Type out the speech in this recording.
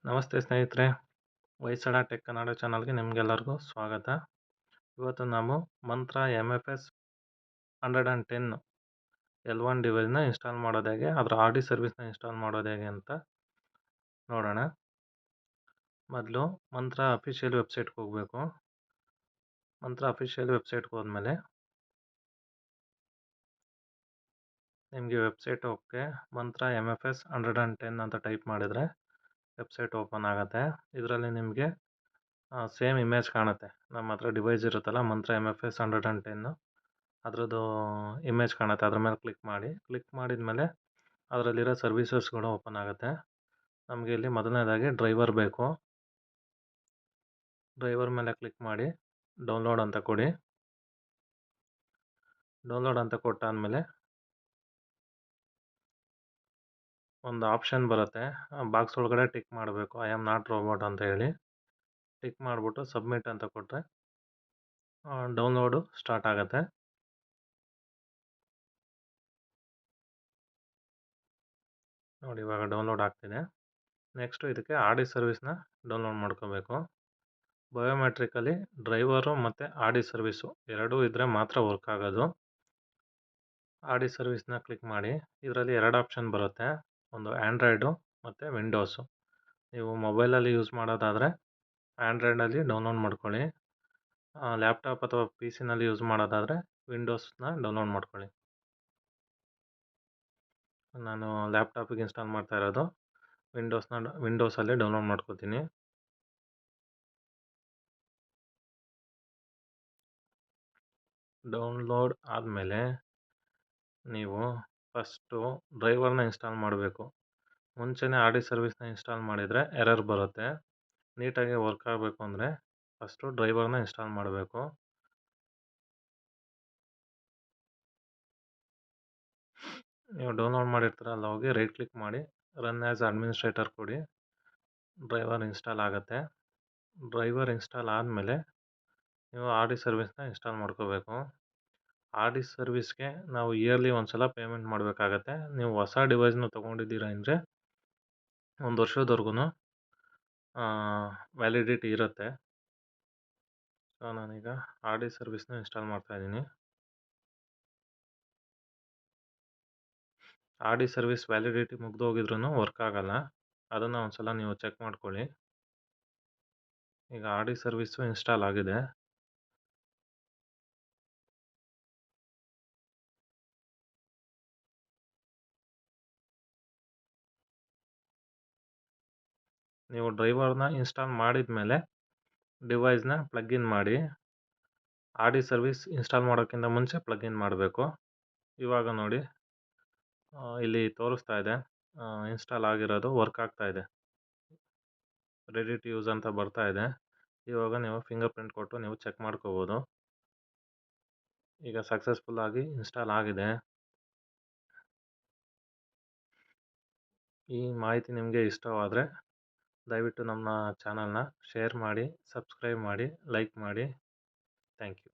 ನಮಸ್ತೆ ಸ್ನೇಹಿತರೆ, ಹೊಯ್ಸಳ ಟೆಕ್ ಕನ್ನಡ ಚಾನಲ್ಗೆ ನಿಮಗೆಲ್ಲರಿಗೂ ಸ್ವಾಗತ. ಇವತ್ತು ನಾವು ಮಂತ್ರ MFS 110 L1 ಡಿವೈಸ್ನ ಇನ್ಸ್ಟಾಲ್ ಮಾಡೋದು ಹೇಗೆ, ಅದರ RD ಸರ್ವಿಸ್ನ ಇನ್ಸ್ಟಾಲ್ ಮಾಡೋದು ಹೇಗೆ ಅಂತ ನೋಡೋಣ. ಮೊದಲು ಮಂತ್ರ ಅಫಿಷಿಯಲ್ ವೆಬ್ಸೈಟ್ಗೆ ಹೋಗಬೇಕು. ಮಂತ್ರ ಅಫಿಷಿಯಲ್ ವೆಬ್ಸೈಟ್ಗೆ ಹೋದ್ಮೇಲೆ ನಿಮಗೆ ವೆಬ್ಸೈಟ್ ಹೋಗಕ್ಕೆ ಮಂತ್ರ MFS 110 ಅಂತ ಟೈಪ್ ಮಾಡಿದರೆ ವೆಬ್ಸೈಟ್ ಓಪನ್ ಆಗುತ್ತೆ. ಇದರಲ್ಲಿ ನಿಮಗೆ ಸೇಮ್ ಇಮೇಜ್ ಕಾಣುತ್ತೆ. ನಮ್ಮ ಹತ್ರ ಡಿವೈಸ್ ಇರುತ್ತಲ್ಲ ಮಂತ್ರ MFS 110 ಅದರದ್ದು ಇಮೇಜ್ ಕಾಣುತ್ತೆ. ಅದ್ರ ಮೇಲೆ ಕ್ಲಿಕ್ ಮಾಡಿದ ಮೇಲೆ ಅದರಲ್ಲಿರೋ ಸರ್ವಿಸಸ್ಗಳು ಓಪನ್ ಆಗುತ್ತೆ. ನಮಗೆ ಇಲ್ಲಿ ಮೊದಲನೇದಾಗಿ ಡ್ರೈವರ್ ಬೇಕು. ಡ್ರೈವರ್ ಮೇಲೆ ಕ್ಲಿಕ್ ಮಾಡಿ ಡೌನ್ಲೋಡ್ ಅಂತ ಕೊಡಿ. ಡೌನ್ಲೋಡ್ ಅಂತ ಕೊಟ್ಟಾದಮೇಲೆ ಒಂದು ಆಪ್ಷನ್ ಬರುತ್ತೆ. ಬಾಕ್ಸ್ ಒಳಗಡೆ ಟಿಕ್ ಮಾಡಬೇಕು, ಐ ಆಮ್ ನಾಟ್ ರೋಬೋಟ್ ಅಂತ ಹೇಳಿ ಟಿಕ್ ಮಾಡಿಬಿಟ್ಟು ಸಬ್ಮಿಟ್ ಅಂತ ಕೊಟ್ಟರೆ ಡೌನ್ಲೋಡು ಸ್ಟಾರ್ಟ್ ಆಗುತ್ತೆ. ನೋಡಿ, ಇವಾಗ ಡೌನ್ಲೋಡ್ ಆಗ್ತಿದೆ. ನೆಕ್ಸ್ಟು ಇದಕ್ಕೆ RD ಸರ್ವಿಸ್ನ ಡೌನ್ಲೋಡ್ ಮಾಡ್ಕೋಬೇಕು. ಬಯೋಮೆಟ್ರಿಕಲ್ಲಿ ಡ್ರೈವರು ಮತ್ತು RD ಸರ್ವಿಸು ಎರಡೂ ಇದ್ದರೆ ಮಾತ್ರ ವರ್ಕ್ ಆಗೋದು. RD ಸರ್ವಿಸ್ನ ಕ್ಲಿಕ್ ಮಾಡಿ. ಇದರಲ್ಲಿ ಎರಡು ಆಪ್ಷನ್ ಬರುತ್ತೆ, ಒಂದು ಆ್ಯಂಡ್ರಾಯ್ಡು ಮತ್ತು ವಿಂಡೋಸು. ನೀವು ಮೊಬೈಲಲ್ಲಿ ಯೂಸ್ ಮಾಡೋದಾದರೆ ಆ್ಯಂಡ್ರಾಯ್ಡಲ್ಲಿ ಡೌನ್ಲೋಡ್ ಮಾಡ್ಕೊಳ್ಳಿ. ಲ್ಯಾಪ್ಟಾಪ್ ಅಥವಾ PC ನಲ್ಲಿ ಯೂಸ್ ಮಾಡೋದಾದರೆ ವಿಂಡೋಸ್ನ ಡೌನ್ಲೋಡ್ ಮಾಡ್ಕೊಳ್ಳಿ. ನಾನು ಲ್ಯಾಪ್ಟಾಪಿಗೆ ಇನ್ಸ್ಟಾಲ್ ಮಾಡ್ತಾ ಇರೋದು ವಿಂಡೋಸಲ್ಲಿ ಡೌನ್ಲೋಡ್ ಮಾಡ್ಕೋತೀನಿ. ಡೌನ್ಲೋಡ್ ಆದಮೇಲೆ ನೀವು ಫಸ್ಟು ಡ್ರೈವರ್ನ ಇನ್ಸ್ಟಾಲ್ ಮಾಡಬೇಕು. ಮುಂಚೆನೇ RD ಸರ್ವಿಸ್ನ ಇನ್ಸ್ಟಾಲ್ ಮಾಡಿದರೆ ಎರರ್ ಬರುತ್ತೆ. ನೀಟಾಗಿ ವರ್ಕ್ ಆಗಬೇಕು ಅಂದರೆ ಫಸ್ಟು ಡ್ರೈವರ್ನ ಇನ್ಸ್ಟಾಲ್ ಮಾಡಬೇಕು. ನೀವು ಡೌನ್ಲೋಡ್ ಮಾಡಿರ್ತೀರಲ್ಲ, ಹೋಗಿ ರೈಟ್ ಕ್ಲಿಕ್ ಮಾಡಿ ರನ್ ಆ್ಯಸ್ ಅಡ್ಮಿನಿಸ್ಟ್ರೇಟರ್ ಕೊಡಿ. ಡ್ರೈವರ್ ಇನ್ಸ್ಟಾಲ್ ಆಗುತ್ತೆ. ಡ್ರೈವರ್ ಇನ್ಸ್ಟಾಲ್ ಆದಮೇಲೆ ನೀವು RD ಸರ್ವಿಸ್ನ ಇನ್ಸ್ಟಾಲ್ ಮಾಡ್ಕೋಬೇಕು. RD ಸರ್ವಿಸ್ಗೆ ನಾವು ಇಯರ್ಲಿ ಒಂದ್ಸಲ ಪೇಮೆಂಟ್ ಮಾಡಬೇಕಾಗತ್ತೆ. ನೀವು ಹೊಸ ಡಿವೈಸ್ನ ತೊಗೊಂಡಿದ್ದೀರಾ ಅಂದರೆ 1 ವರ್ಷದವರೆಗೂ ವ್ಯಾಲಿಡಿಟಿ ಇರುತ್ತೆ. ಸೊ ನಾನೀಗ RD ಸರ್ವಿಸ್ನ ಇನ್ಸ್ಟಾಲ್ ಮಾಡ್ತಾಯಿದ್ದೀನಿ. RD ಸರ್ವಿಸ್ ವ್ಯಾಲಿಡಿಟಿ ಮುಗ್ದೋಗಿದ್ರೂ ವರ್ಕ್ ಆಗಲ್ಲ. ಅದನ್ನು ಒಂದ್ಸಲ ನೀವು ಚೆಕ್ ಮಾಡ್ಕೊಳ್ಳಿ. ಈಗ RD ಸರ್ವಿಸು ಇನ್ಸ್ಟಾಲ್ ಆಗಿದೆ. ನೀವು ಡ್ರೈವರ್ನ ಇನ್ಸ್ಟಾಲ್ ಮಾಡಿದ ಮೇಲೆ ಡಿವೈಸ್ನ ಪ್ಲಗ್ ಇನ್ ಮಾಡಿ. RD ಸರ್ವಿಸ್ ಇನ್ಸ್ಟಾಲ್ ಮಾಡೋಕ್ಕಿಂತ ಮುಂಚೆ ಪ್ಲಗ್ ಇನ್ ಮಾಡಬೇಕು. ಇವಾಗ ನೋಡಿ, ಇಲ್ಲಿ ತೋರಿಸ್ತಾ ಇದೆ ಇನ್ಸ್ಟಾಲ್ ಆಗಿರೋದು, ವರ್ಕ್ ಆಗ್ತಾ ಇದೆ, ರೆಡಿ ಟು ಯೂಸ್ ಅಂತ ಬರ್ತಾ ಇದೆ. ಇವಾಗ ನೀವು ಫಿಂಗರ್ ಪ್ರಿಂಟ್ ಕೊಟ್ಟು ನೀವು ಚೆಕ್ ಮಾಡ್ಕೋಬೋದು. ಈಗ ಸಕ್ಸಸ್ಫುಲ್ ಆಗಿ ಇನ್ಸ್ಟಾಲ್ ಆಗಿದೆ. ಈ ಮಾಹಿತಿ ನಿಮಗೆ ಇಷ್ಟವಾದರೆ ದಯವಿಟ್ಟು ನಮ್ಮ ಚಾನಲ್ನ ಶೇರ್ ಮಾಡಿ, ಸಬ್ಸ್ಕ್ರೈಬ್ ಮಾಡಿ, ಲೈಕ್ ಮಾಡಿ. Thank you.